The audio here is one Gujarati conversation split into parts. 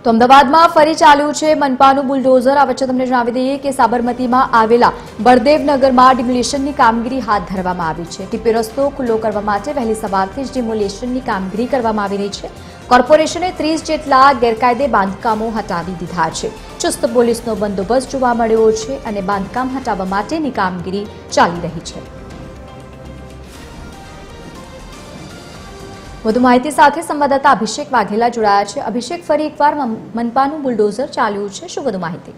તો અમદાવાદમાં ફરી ચાલ્યું છે મનપાનું બુલડોઝર। આ વચ્ચે તમને જણાવી દઈએ કે સાબરમતીમાં આવેલા બળદેવનગરમાં ડિમોલેશનની કામગીરી હાથ ધરવામાં આવી છે। ટીપી રસ્તો ખુલ્લો કરવા માટે વહેલી સવારથી જ ડિમોલેશનની કામગીરી કરવામાં આવી રહી છે। કોર્પોરેશને 30 જેટલા ગેરકાયદે બાંધકામો હટાવી દીધા છે। ચુસ્ત પોલીસનો બંદોબસ્ત જોવા મળ્યો છે અને બાંધકામ હટાવવા માટેની કામગીરી ચાલી રહી છે। વધુ માહિતી સાથે સંવાદદાતા અભિષેક વાઘેલા જોડાયા છે। અભિષેક, ફરી એકવાર મનપાનું બુલડોઝર ચાલ્યું છે, શું વધુ માહિતી?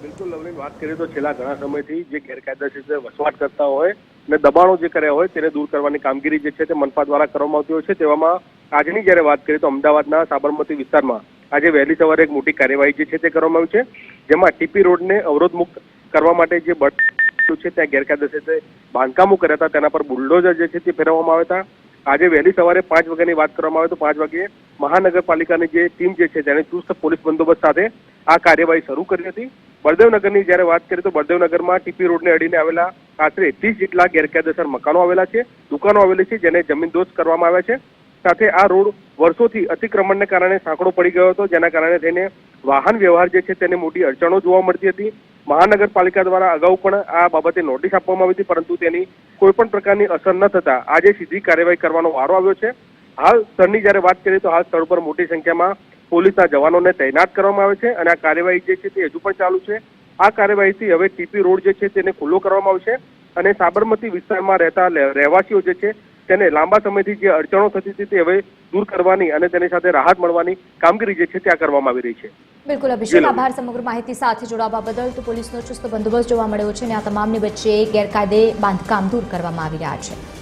બિલકુલ લવલી, વાત કરીએ તો છેલ્લા ઘણા સમયથી જે ગેરકાયદેસર વસવાટ કરતા હોય અને દબાણો જે કર્યા હોય તેને દૂર કરવાની કામગીરી જે છે તે મનપા દ્વારા કરવામાં આવતી હોય છે। તેવામાં આજની જ્યારે વાત કરીએ તો અમદાવાદના સાબરમતી વિસ્તારમાં આજે વહેલી સવારે એક મોટી કાર્યવાહી જે છે તે કરવામાં આવી છે, જેમાં ટીપી રોડને અવરોધમુક્ત કરવા માટે જે બળ છે ત્યાં ગેરકાયદેસર બાંધકામો કર્યા હતા તેના પર બુલડોઝર જે છે તે ફેરવવામાં આવ્યા હતા। આજે વહેલી સવારે 5 વાગ્યાની વાત કરવામાં આવે તો 5 વાગ્યે મહાનગરપાલિકાની જે ટીમ જે છે તેને ચુસ્ત પોલીસ બંદોબસ્ત સાથે આ કાર્યવાહી શરૂ કરી હતી। બળદેવનગરની જ્યારે વાત કરીએ તો બળદેવનગરમાં ટીપી રોડને અડીને આવેલા આશરે 30 જેટલા ગેરકાયદેસર મકાનો આવેલા છે, દુકાનો આવેલી છે, જેને જમીનદોસ્ત કરવામાં આવ્યા છે। સાથે આ રોડ વર્ષોથી અતિક્રમણને કારણે સાંકડો પડી ગયો હતો, જેના કારણે થઈને વાહન વ્યવહાર જે છે તેને મોટી અડચણો જોવા મળતી હતી। મહાનગરપાલિકા દ્વારા અગાઉ પણ આ બાબતે નોટિસ આપવામાં આવી હતી, પરંતુ તેની કોઈ પણ પ્રકારની અસર ન થતા આજે સીધી કાર્યવાહી કરવાનો વારો આવ્યો છે। હાલ સ્થળની જ્યારે વાત કરીએ તો હાલ સ્થળ પર મોટી સંખ્યામાં પોલીસના જવાનોને તૈનાત કરવામાં આવે છે અને આ કાર્યવાહી જે છે તે હજુ પણ ચાલુ છે। આ કાર્યવાહીથી હવે ટીપી રોડ જે છે તેને ખુલ્લો કરવામાં આવશે અને સાબરમતી વિસ્તારમાં રહેતા રહેવાસીઓ જે છે તેને લાંબા સમયથી જે અડચણો થતી હતી તે હવે દૂર કરવાની અને તેની સાથે રાહત મળવાની કામગીરી જે છે ત્યાં કરવામાં આવી રહી છે। બિલકુલ અભિષેક, આભાર સમગ્ર માહિતી સાથે જોડાવા બદલ। તો પોલીસનો ચુસ્ત બંદોબસ્ત જોવા મળ્યો છે અને આ તમામની વચ્ચે ગેરકાયદે બાંધકામ દૂર કરવામાં આવી રહ્યા છે।